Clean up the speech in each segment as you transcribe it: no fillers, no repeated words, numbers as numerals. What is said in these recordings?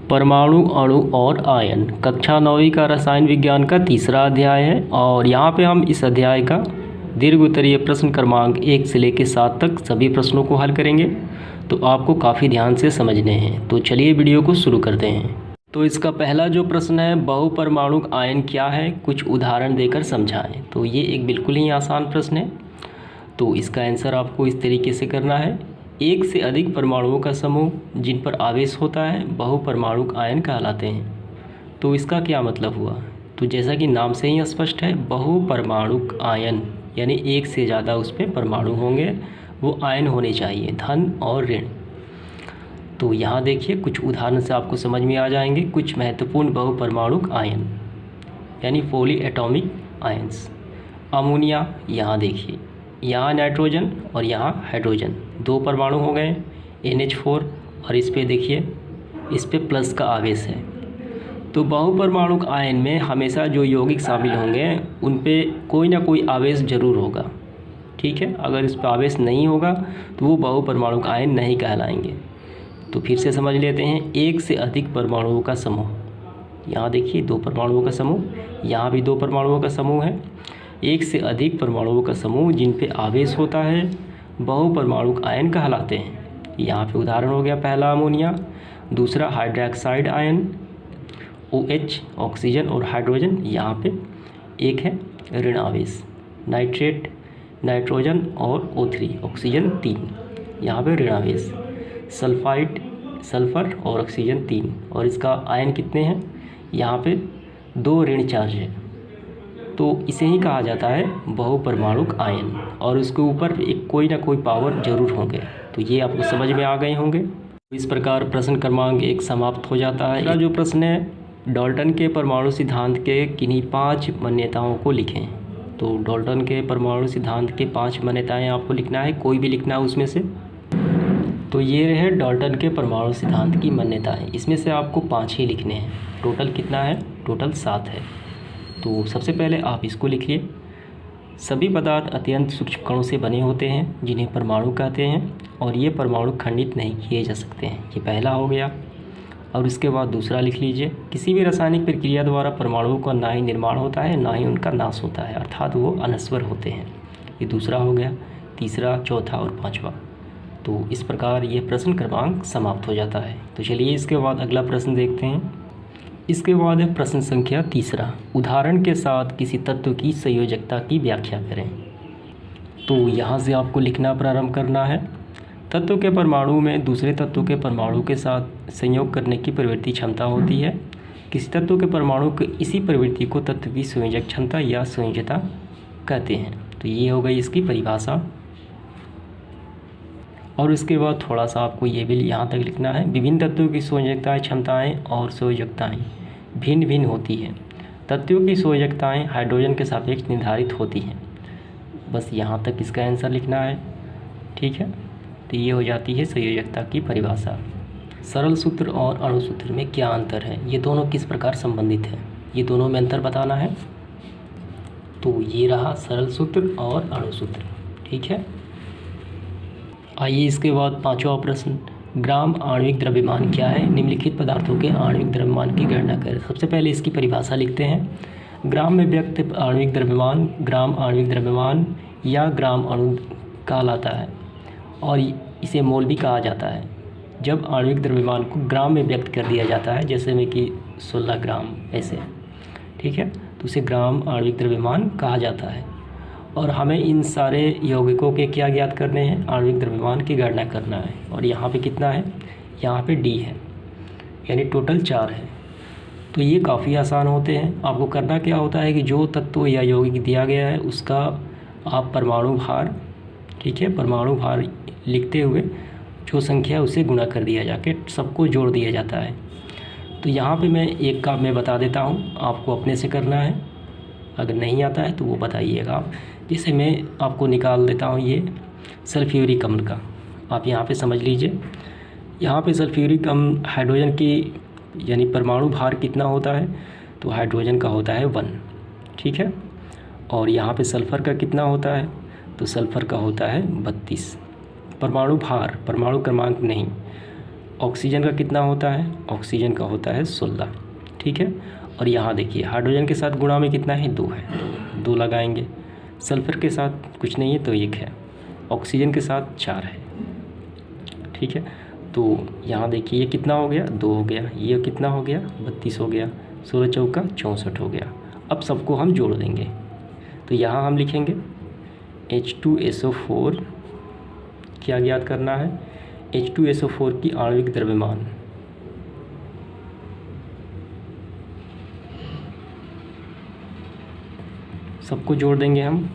परमाणु, अणु और आयन, कक्षा 9वीं का रसायन विज्ञान का तीसरा अध्याय है। और यहाँ पे हम इस अध्याय का दीर्घ उत्तरीय प्रश्न क्रमांक 1 से लेकर 7 तक सभी प्रश्नों को हल करेंगे, तो आपको काफ़ी ध्यान से समझने हैं। तो चलिए वीडियो को शुरू करते हैं। तो इसका पहला जो प्रश्न है, बहुपरमाणुक आयन क्या है, कुछ उदाहरण देकर समझाएं। तो ये एक बिल्कुल ही आसान प्रश्न है। तो इसका आंसर आपको इस तरीके से करना है। एक से अधिक परमाणुओं का समूह जिन पर आवेश होता है बहुपरमाणुक आयन कहलाते हैं। तो इसका क्या मतलब हुआ? तो जैसा कि नाम से ही स्पष्ट है, बहुपरमाणुक आयन यानी एक से ज़्यादा उस पर परमाणु होंगे, वो आयन होने चाहिए, धन और ऋण। तो यहाँ देखिए कुछ उदाहरण से आपको समझ में आ जाएंगे। कुछ महत्वपूर्ण बहुपरमाणुक आयन यानी पॉली एटॉमिक आयन्स। अमोनिया, यहाँ देखिए, यहाँ नाइट्रोजन और यहाँ हाइड्रोजन, 2 परमाणु हो गए NH4, और इस पे देखिए इस पे प्लस का आवेश है। तो बहुपरमाणुक आयन में हमेशा जो यौगिक शामिल होंगे उन पे कोई ना कोई आवेश जरूर होगा, ठीक है। अगर इस पर आवेश नहीं होगा तो वो बहुपरमाणुक आयन नहीं कहलाएंगे। तो फिर से समझ लेते हैं। एक से अधिक परमाणुओं का समूह, यहाँ देखिए 2 परमाणुओं का समूह, यहाँ भी 2 परमाणुओं का समूह है। एक से अधिक परमाणुओं का समूह जिन पे आवेश होता है बहुपरमाणुक आयन कहलाते हैं। यहाँ पे उदाहरण हो गया, पहला अमोनिया, दूसरा हाइड्रोक्साइड आयन OH, ऑक्सीजन और हाइड्रोजन, यहाँ पे एक है ऋण आवेश, नाइट्रेट, नाइट्रोजन और O3, ऑक्सीजन 3, यहाँ पे ऋण आवेश, सल्फाइड, सल्फर और ऑक्सीजन 3, और इसका आयन कितने हैं? यहाँ पे 2 ऋण चार्ज है। तो इसे ही कहा जाता है बहुपरमाणुक आयन, और उसके ऊपर एक कोई ना कोई पावर जरूर होंगे। तो ये आपको समझ में आ गए होंगे। इस प्रकार प्रश्न क्रमांक 1 समाप्त हो जाता है। अगला जो प्रश्न है, डाल्टन के परमाणु सिद्धांत के किन्हीं 5 मान्यताओं को लिखें। तो डाल्टन के परमाणु सिद्धांत के 5 मान्यताएं आपको लिखना है, कोई भी लिखना है उसमें से। तो ये रहे डाल्टन के परमाणु सिद्धांत की मान्यताएं, इसमें से आपको 5 ही लिखने हैं। टोटल कितना है? टोटल 7 है। तो सबसे पहले आप इसको लिखिए, सभी पदार्थ अत्यंत सूक्ष्म कणों से बने होते हैं जिन्हें परमाणु कहते हैं, और ये परमाणु खंडित नहीं किए जा सकते हैं। ये पहला हो गया। और उसके बाद दूसरा लिख लीजिए, किसी भी रासायनिक प्रक्रिया द्वारा परमाणुओं का ना ही निर्माण होता है ना ही उनका नाश होता है, अर्थात वो अनश्वर होते हैं। ये दूसरा हो गया। तीसरा, चौथा और 5वां। तो इस प्रकार ये प्रश्न क्रमांक समाप्त हो जाता है। तो चलिए इसके बाद अगला प्रश्न देखते हैं। इसके बाद है प्रश्न संख्या 3, उदाहरण के साथ किसी तत्व की संयोजकता की व्याख्या करें। तो यहाँ से आपको लिखना प्रारंभ करना है। तत्व के परमाणु में दूसरे तत्व के परमाणु के साथ संयोग करने की प्रवृत्ति क्षमता होती है। किसी तत्व के परमाणु की इसी प्रवृत्ति को तत्व की संयोजक क्षमता या संयोजकता कहते हैं। तो ये हो गई इसकी परिभाषा। और उसके बाद थोड़ा सा आपको ये भी यहाँ तक लिखना है, विभिन्न तत्वों की संयोजकताएं, क्षमताएं और संयोजकताएं भिन्न भिन्न होती हैं। तत्वों की संयोजकताएं हाइड्रोजन के सापेक्ष निर्धारित होती हैं। बस यहाँ तक इसका आंसर लिखना है, ठीक है। तो ये हो जाती है संयोजकता की परिभाषा। सरल सूत्र और अणु सूत्र में क्या अंतर है, ये दोनों किस प्रकार संबंधित है, ये दोनों में अंतर बताना है। तो ये रहा सरल सूत्र और अणु सूत्र, ठीक है। आइए इसके बाद 5वां प्रश्न, ग्राम आणविक द्रव्यमान क्या है, निम्नलिखित पदार्थों के आणविक द्रव्यमान की गणना करें। सबसे पहले इसकी परिभाषा लिखते हैं। ग्राम में व्यक्त आणविक द्रव्यमान ग्राम आणविक द्रव्यमान या ग्राम अणु कहलाता है, और इसे मोल भी कहा जाता है। जब आणविक द्रव्यमान को ग्राम में व्यक्त कर दिया जाता है, जैसे में कि 16 ग्राम ऐसे, ठीक है, तो उसे ग्राम आणविक द्रव्यमान कहा जाता है। और हमें इन सारे यौगिकों के क्या ज्ञात करने हैं? आणविक द्रव्यमान की गणना करना है। और यहाँ पे कितना है? यहाँ पे D है, यानी टोटल 4 है। तो ये काफ़ी आसान होते हैं। आपको करना क्या होता है कि जो तत्व या यौगिक दिया गया है उसका आप परमाणु भार, ठीक है, परमाणु भार लिखते हुए जो संख्या है उसे गुणा कर दिया जाके सबको जोड़ दिया जाता है। तो यहाँ पे मैं एक काम मैं बता देता हूँ, आपको अपने से करना है। अगर नहीं आता है तो वो बताइएगा आप। जैसे मैं आपको निकाल देता हूँ ये सल्फ्यूरिक अम्ल का, आप यहाँ पे समझ लीजिए। यहाँ पे सल्फ्यूरिक अम्ल हाइड्रोजन की यानी परमाणु भार कितना होता है? तो हाइड्रोजन का होता है 1, ठीक है। और यहाँ पे सल्फ़र का कितना होता है? तो सल्फ़र का होता है 32। परमाणु भार, परमाणु क्रमांक नहीं, ऑक्सीजन का कितना होता है, ऑक्सीजन का होता है 16, ठीक है। और यहाँ देखिए हाइड्रोजन के साथ गुणा में कितना है, 2 है, 2 लगाएंगे। सल्फ़र के साथ कुछ नहीं है तो 1 है, ऑक्सीजन के साथ 4 है, ठीक है। तो यहाँ देखिए ये कितना हो गया, 2 हो गया, ये कितना हो गया, 32 हो गया, 16 चौका 64 हो गया। अब सबको हम जोड़ देंगे, तो यहाँ हम लिखेंगे H2SO4, क्या ज्ञात करना है, H2SO4 की आणविक द्रव्यमान, सबको जोड़ देंगे हम,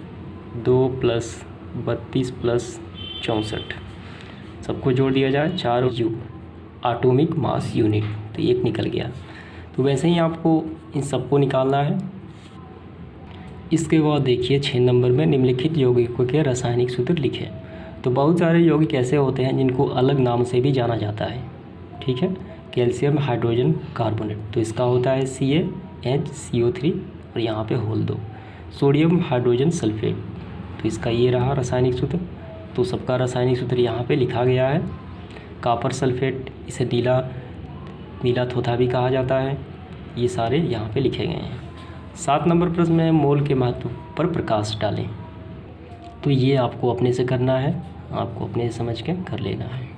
2 + 32 + 64, सबको जोड़ दिया जाए, 4 U एटॉमिक मास यूनिट, तो 1 निकल गया। तो वैसे ही आपको इन सबको निकालना है। इसके बाद देखिए 6 नंबर में निम्नलिखित यौगिकों के रासायनिक सूत्र लिखें। तो बहुत सारे यौगिक ऐसे होते हैं जिनको अलग नाम से भी जाना जाता है, ठीक है। कैल्शियम हाइड्रोजन कार्बोनेट, तो इसका होता है CaHCO3 और यहाँ पे होल 2। सोडियम हाइड्रोजन सल्फेट, तो इसका ये रहा रासायनिक सूत्र। तो सबका रासायनिक सूत्र यहाँ पे लिखा गया है। कॉपर सल्फेट, इसे नीला थोथा भी कहा जाता है, ये सारे यहाँ पे लिखे गए हैं। 7 नंबर प्रश्न में मोल के महत्व पर प्रकाश डालें। तो ये आपको अपने से करना है, आपको अपने से समझ के कर लेना है।